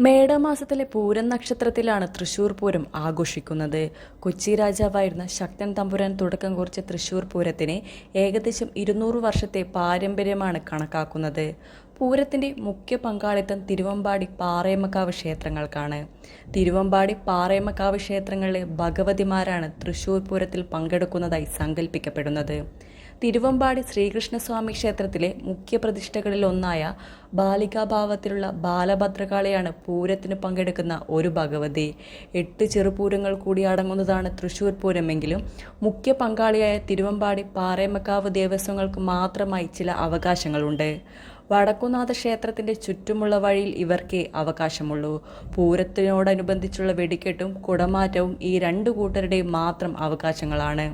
മേടമാസത്തിലെ പൂരം നക്ഷത്രത്തിലാണ് തൃശൂർ പൂരം ആഘോഷിക്കുന്നത്. കൊച്ചി രാജാവായിരുന്ന ശക്തൻ തമ്പുരാൻ തുടക്കം കുറിച്ച തൃശൂർ പൂരത്തിന് ഏകദേശം 200 വർഷത്തെ പാരമ്പര്യമാണ് കണക്കാക്കുന്നത്. പൂരത്തിന്റെ മുഖ്യ പങ്കാളിത്തം തിരുവമ്പാടി പാറേമക്കാവ് ക്ഷേത്രങ്ങൾക്കാണ്. തിരുവമ്പാടി പാറേമക്കാവ് ക്ഷേത്രങ്ങളിലെ ഭഗവതിമാരാണ് തൃശൂർ പൂരത്തിൽ പങ്കെടുക്കുന്നതായി സങ്കല്പിക്കപ്പെടുന്നത്. തിരുവമ്പാടി ശ്രീകൃഷ്ണസ്വാമി ക്ഷേത്രത്തിലെ മുഖ്യ പ്രതിഷ്ഠകളിൽ ഒന്നായ ബാലികാഭാവത്തിലുള്ള ബാലഭദ്രകാളിയാണ് പൂരത്തിന് പങ്കെടുക്കുന്ന ഒരു ഭഗവതി. 8 ചെറുപൂരങ്ങൾ കൂടി അടങ്ങുന്നതാണ് തൃശൂർ പൂരമെങ്കിലും മുഖ്യ പങ്കാളിയായ തിരുവമ്പാടി പാറേമക്കാവ് ദേവസ്വങ്ങൾക്ക് മാത്രമായി ചില അവകാശങ്ങളുണ്ട്. വടക്കുംനാഥ ക്ഷേത്രത്തിന്റെ ചുറ്റുമുള്ള വഴിയിൽ ഇവർക്കേ അവകാശമുള്ളൂ. പൂരത്തിനോടനുബന്ധിച്ചുള്ള വെടിക്കെട്ടും കുടമാറ്റവും ഈ 2 കൂട്ടരുടെയും മാത്രം അവകാശങ്ങളാണ്.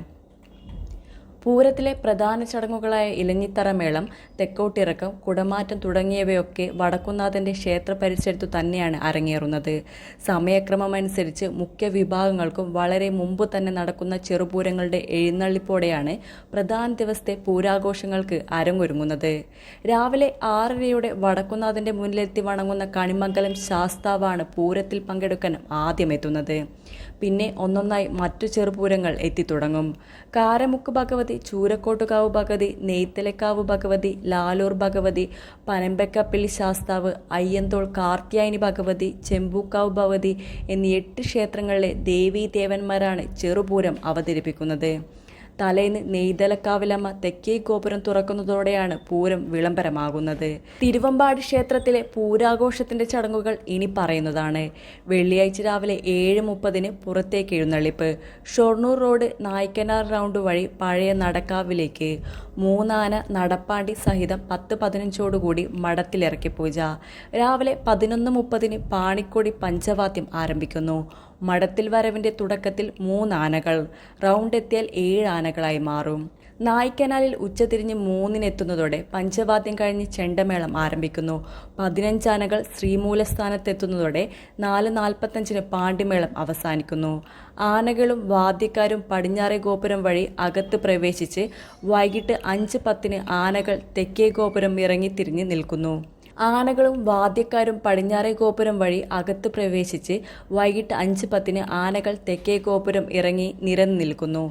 പൂരത്തിലെ പ്രധാന ചടങ്ങുകളായ ഇലഞ്ഞിത്തറമേളം, തെക്കോട്ടിറക്കം, കുടമാറ്റം തുടങ്ങിയവയൊക്കെ വടക്കുംനാഥന്റെ ക്ഷേത്ര പരിസരത്തു തന്നെയാണ് അരങ്ങേറുന്നത്. സമയക്രമമനുസരിച്ച് മുഖ്യ വിഭാഗങ്ങൾക്കും വളരെ മുമ്പ് തന്നെ നടക്കുന്ന ചെറുപൂരങ്ങളുടെ എഴുന്നള്ളിപ്പോടെയാണ് പ്രധാന ദിവസത്തെ പൂരാഘോഷങ്ങൾക്ക് അരങ്ങൊരുങ്ങുന്നത്. രാവിലെ 6:30 വടക്കുംനാഥന്റെ മുന്നിലെത്തി വണങ്ങുന്ന കണിമംഗലം ശാസ്താവാണ് പൂരത്തിൽ പങ്കെടുക്കാൻ ആദ്യം എത്തുന്നത്. പിന്നെ ഒന്നൊന്നായി മറ്റു ചെറുപൂരങ്ങൾ എത്തിത്തുടങ്ങും. കാരമുക്ക് ഭഗവതി, ചൂരക്കോട്ടുകാവ് ഭഗവതി, നെയ്ത്തലക്കാവ് ഭഗവതി, ലാലൂർ ഭഗവതി, പനമ്പക്കപ്പള്ളി ശാസ്താവ്, അയ്യന്തോൾ കാർത്യായനി ഭഗവതി, ചെമ്പൂക്കാവ് ഭഗവതി എന്നീ 8 ക്ഷേത്രങ്ങളിലെ ദേവീദേവന്മാരാണ് ചെറുപൂരം അവതരിപ്പിക്കുന്നത്. തലേന്ന് നെയ്തലക്കാവിലമ്മ തെക്കേ ഗോപുരം തുറക്കുന്നതോടെയാണ് പൂരം വിളംബരമാകുന്നത്. തിരുവമ്പാടി ക്ഷേത്രത്തിലെ പൂരാഘോഷത്തിന്റെ ചടങ്ങുകൾ ഇനി പറയുന്നതാണ്. വെള്ളിയാഴ്ച രാവിലെ 7:30 പുറത്തേക്ക് എഴുന്നള്ളിപ്പ്. ഷൊർണൂർ റോഡ് നായ്ക്കനാർ റൗണ്ട് വഴി പഴയ നടക്കാവിലേക്ക്. 3 ആന നടപ്പാണ്ടി സഹിതം 10-15 മഠത്തിലിറക്കി പൂജ. രാവിലെ 11:30 പാണിക്കൊടി പഞ്ചവാദ്യം ആരംഭിക്കുന്നു. മഠത്തിൽ വരവിന്റെ തുടക്കത്തിൽ 3 ആനകൾ, റൗണ്ട് എത്തിയാൽ 7 ആനകളായി മാറും. നായ്ക്കനാലിൽ ഉച്ചതിരിഞ്ഞ് 3-ന് എത്തുന്നതോടെ പഞ്ചവാദ്യം കഴിഞ്ഞ് ചെണ്ടമേളം ആരംഭിക്കുന്നു. 15 ആനകൾ ശ്രീമൂലസ്ഥാനത്തെത്തുന്നതോടെ 4:45 പാണ്ടിമേളം അവസാനിക്കുന്നു. ആനകളും വാദ്യക്കാരും പടിഞ്ഞാറേ ഗോപുരം വഴി അകത്ത് പ്രവേശിച്ച് വൈകിട്ട് 5:10 ആനകൾ തെക്കേ ഗോപുരം ഇറങ്ങിത്തിരിഞ്ഞ് നിൽക്കുന്നു. ആനകളും വാദ്യക്കാരും പടിഞ്ഞാറേ ഗോപുരം വഴി അകത്ത് പ്രവേശിച്ച് വൈകിട്ട് 5:10 ആനകൾ തെക്കേ ഗോപുരം ഇറങ്ങി നിരന്നു നിൽക്കുന്നു.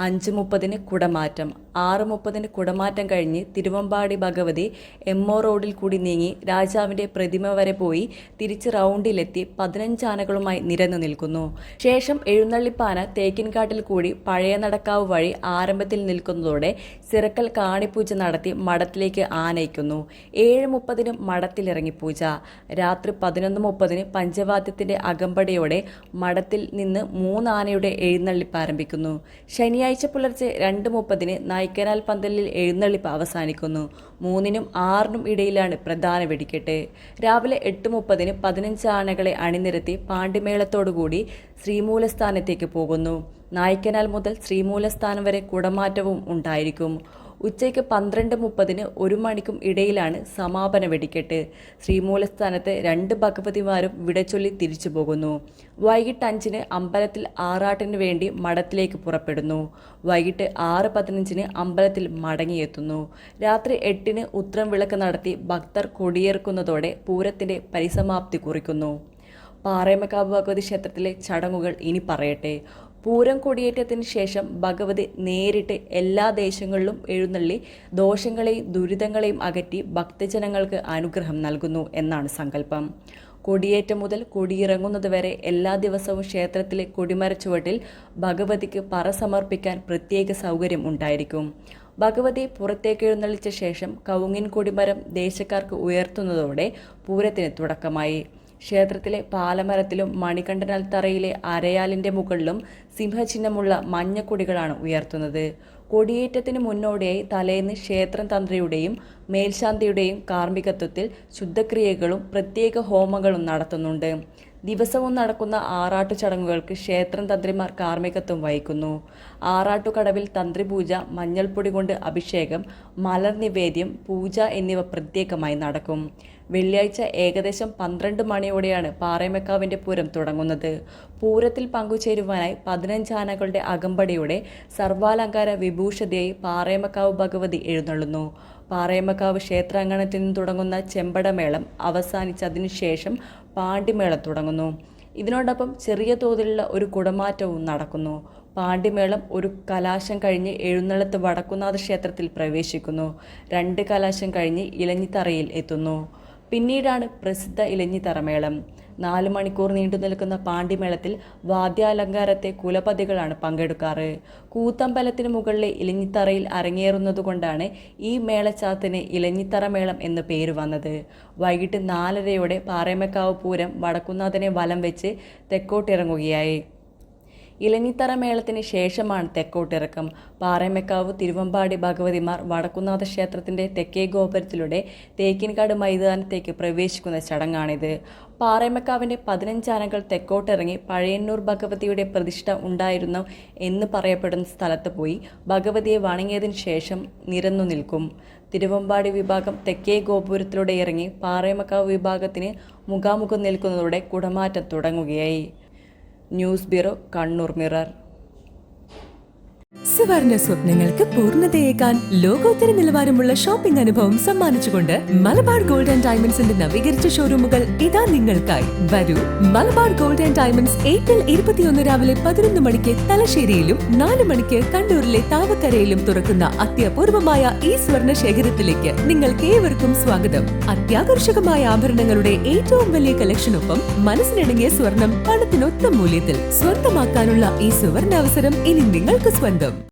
5:30 കുടമാറ്റം. 6:30 കുടമാറ്റം കഴിഞ്ഞ് തിരുവമ്പാടി ഭഗവതി എമ്മോ റോഡിൽ കൂടി നീങ്ങി രാജാവിന്റെ പ്രതിമ വരെ പോയി തിരിച്ച് റൗണ്ടിലെത്തി 15 ആനകളുമായി നിരന്നു നിൽക്കുന്നു. ശേഷം എഴുന്നള്ളിപ്പാന തേക്കിൻകാട്ടിൽ കൂടി പഴയ നടക്കാവ് വഴി ആരംഭത്തിൽ നിൽക്കുന്നതോടെ സിറക്കൽ കാണിപ്പൂജ നടത്തി മഠത്തിലേക്ക് ആനയിക്കുന്നു. 7:30 മഠത്തിലിറങ്ങി പൂജ. രാത്രി 11:30 പഞ്ചവാദ്യത്തിന്റെ അകമ്പടിയോടെ മഠത്തിൽ നിന്ന് 3 ആനയുടെ എഴുന്നള്ളിപ്പ് ആരംഭിക്കുന്നു. ശനിയാഴ്ച പുലർച്ചെ 2:30 നായ്ക്കനാൽ പന്തലിൽ എഴുന്നള്ളിപ്പ് അവസാനിക്കുന്നു. 3-നും 6-നും ഇടയിലാണ് പ്രധാന വെടിക്കെട്ട്. രാവിലെ 8:30 15 ആനകളെ അണിനിരത്തി പാണ്ടിമേളത്തോടുകൂടി ശ്രീമൂലസ്ഥാനത്തേക്ക് പോകുന്നു. നായ്ക്കനാൽ മുതൽ ശ്രീമൂലസ്ഥാനം വരെ കുടമാറ്റവും ഉണ്ടായിരിക്കും. ഉച്ചയ്ക്ക് 12:30 1 മണിക്കും ഇടയിലാണ് സമാപന വെടിക്കെട്ട്. ശ്രീമൂലസ്ഥാനത്ത് 2 ഭഗവതിമാരും വിടചൊല്ലി തിരിച്ചു പോകുന്നു. വൈകിട്ട് 5-ന് അമ്പലത്തിൽ ആറാട്ടിന് വേണ്ടി മഠത്തിലേക്ക് പുറപ്പെടുന്നു. വൈകിട്ട് 6:15 അമ്പലത്തിൽ മടങ്ങിയെത്തുന്നു. രാത്രി 8-ന് ഉത്രം വിളക്ക് നടത്തി ഭക്തർ കൊടിയേറുന്നതോടെ പൂരത്തിന്റെ പരിസമാപ്തി കുറിക്കുന്നു. പാറേമക്കാവ് ഭഗവതി ക്ഷേത്രത്തിലെ ചടങ്ങുകൾ ഇനി പറയട്ടെ. പൂരം കൊടിയേറ്റത്തിന് ശേഷം ഭഗവതി നേരിട്ട് എല്ലാ ദേശങ്ങളിലും എഴുന്നള്ളി ദോഷങ്ങളെയും ദുരിതങ്ങളെയും അകറ്റി ഭക്തജനങ്ങൾക്ക് അനുഗ്രഹം നൽകുന്നു എന്നാണ് സങ്കല്പം. കൊടിയേറ്റം മുതൽ കൊടിയിറങ്ങുന്നത് വരെ എല്ലാ ദിവസവും ക്ഷേത്രത്തിലെ കൊടിമരച്ചുവട്ടിൽ ഭഗവതിക്ക് പറ സമർപ്പിക്കാൻ പ്രത്യേക സൗകര്യം ഉണ്ടായിരിക്കും. ഭഗവതി പുറത്തേക്ക് എഴുന്നള്ളിച്ച ശേഷം കവുങ്ങിൻ കൊടിമരം ദേശക്കാർക്ക് ഉയർത്തുന്നതോടെ പൂരത്തിന് തുടക്കമായി. ക്ഷേത്രത്തിലെ പാലമരത്തിലും മണികണ്ഠനാൽ തറയിലെ അരയാലിന്റെ മുകളിലും സിംഹചിഹ്നമുള്ള മഞ്ഞക്കൊടികളാണ് ഉയർത്തുന്നത്. കൊടിയേറ്റത്തിന് മുന്നോടിയായി തലേന്ന് ക്ഷേത്രം തന്ത്രിയുടെയും മേൽശാന്തിയുടെയും കാർമ്മികത്വത്തിൽ ശുദ്ധക്രിയകളും പ്രത്യേക ഹോമങ്ങളും നടത്തുന്നുണ്ട്. ദിവസവും നടക്കുന്ന ആറാട്ടു ചടങ്ങുകൾക്ക് ക്ഷേത്രം തന്ത്രിമാർ കാർമ്മികത്വം വഹിക്കുന്നു. ആറാട്ടുകടവിൽ തന്ത്രിപൂജ, മഞ്ഞൾപ്പൊടി കൊണ്ട് അഭിഷേകം, മലർ നിവേദ്യം, പൂജ എന്നിവ പ്രത്യേകമായി നടക്കും. വെള്ളിയാഴ്ച ഏകദേശം 12 മണിയോടെയാണ് പാറേമക്കാവിന്റെ പൂരം തുടങ്ങുന്നത്. പൂരത്തിൽ പങ്കുചേരുവാനായി 15 ആനകളുടെ അകമ്പടിയോടെ സർവാലങ്കാര വിഭൂഷിതയായി പാറേമക്കാവ് ഭഗവതി എഴുന്നള്ളുന്നു. പാറേമക്കാവ് ക്ഷേത്രാങ്കണത്തിൽ നിന്ന് തുടങ്ങുന്ന ചെമ്പടമേളം അവസാനിച്ചതിനു ശേഷം പാണ്ടിമേളം തുടങ്ങുന്നു. ഇതിനോടൊപ്പം ചെറിയ തോതിലുള്ള ഒരു കുടമാറ്റവും നടക്കുന്നു. പാണ്ടിമേളം ഒരു കലാശം കഴിഞ്ഞ് എഴുന്നള്ളത്ത് വടക്കുന്നാഥ ക്ഷേത്രത്തിൽ പ്രവേശിക്കുന്നു. 2 കലാശം കഴിഞ്ഞ് ഇലഞ്ഞിത്തറയിൽ എത്തുന്നു. പിന്നീടാണ് പ്രസിദ്ധ ഇലഞ്ഞിത്തറമേളം. 4 മണിക്കൂർ നീണ്ടു നിൽക്കുന്ന പാണ്ടിമേളത്തിൽ വാദ്യാലങ്കാരത്തെ കുലപതികളാണ് പങ്കെടുക്കാറ്. കൂത്തമ്പലത്തിന് മുകളിലെ ഇലഞ്ഞിത്തറയിൽ അരങ്ങേറുന്നതുകൊണ്ടാണ് ഈ മേളച്ചാത്തിന് ഇലഞ്ഞിത്തറമേളം എന്ന് പേര് വന്നത്. വൈകിട്ട് 4:30 പാറേമക്കാവ് പൂരം വടക്കുന്നാഥനെ വലം വെച്ച് തെക്കോട്ടിറങ്ങുകയായി. ഇലഞ്ഞിത്തറ മേളത്തിന് ശേഷമാണ് തെക്കോട്ടിറക്കം. പാറേമക്കാവ് തിരുവമ്പാടി ഭഗവതിമാർ വടക്കുന്നാഥ ക്ഷേത്രത്തിൻ്റെ തെക്കേ ഗോപുരത്തിലൂടെ തേക്കിൻകാട് മൈതാനത്തേക്ക് പ്രവേശിക്കുന്ന ചടങ്ങാണിത്. പാറേമക്കാവിൻ്റെ 15 ആനകൾ തെക്കോട്ടിറങ്ങി പഴയന്നൂർ ഭഗവതിയുടെ പ്രതിഷ്ഠ ഉണ്ടായിരുന്നു എന്ന് പറയപ്പെടുന്ന സ്ഥലത്ത് പോയി ഭഗവതിയെ വണങ്ങിയതിനു ശേഷം നിരന്നു നിൽക്കും. തിരുവമ്പാടി വിഭാഗം തെക്കേ ഗോപുരത്തിലൂടെ ഇറങ്ങി പാറേമക്കാവ് വിഭാഗത്തിന് മുഖാമുഖം നിൽക്കുന്നതോടെ കുടമാറ്റം തുടങ്ങുകയായി. News bureau, Kannur mirror. സുവർണ സ്വപ്നങ്ങൾക്ക് പൂർണ്ണതയേകാൻ ലോകോത്തര നിലവാരമുള്ള ഷോപ്പിംഗ് അനുഭവം സമ്മാനിച്ചുകൊണ്ട് മലബാർ ഗോൾഡ് ആൻഡ് ഡയമണ്ട്സിന്റെ നവീകരിച്ച ഷോറൂമുകൾ ഇതാ നിങ്ങൾക്കായി. വരൂ, Malabar gold and diamonds April 21 രാവിലെ 11 മണിക്ക് തലശ്ശേരിയിലും 4 മണിക്ക് കണ്ണൂരിലെ താവക്കരയിലും തുറക്കുന്ന അത്യപൂർവമായ ഈ സ്വർണ്ണ ശേഖരത്തിലേക്ക് നിങ്ങൾക്ക് ഏവർക്കും സ്വാഗതം. അത്യാകർഷകമായ ആഭരണങ്ങളുടെ ഏറ്റവും വലിയ കളക്ഷനൊപ്പം മനസ്സിനിണങ്ങിയ സ്വർണം പണത്തിനൊത്ത മൂല്യത്തിൽ സ്വന്തമാക്കാനുള്ള ഈ സുവർണ അവസരം ഇനി നിങ്ങൾക്ക് സ്വന്തം.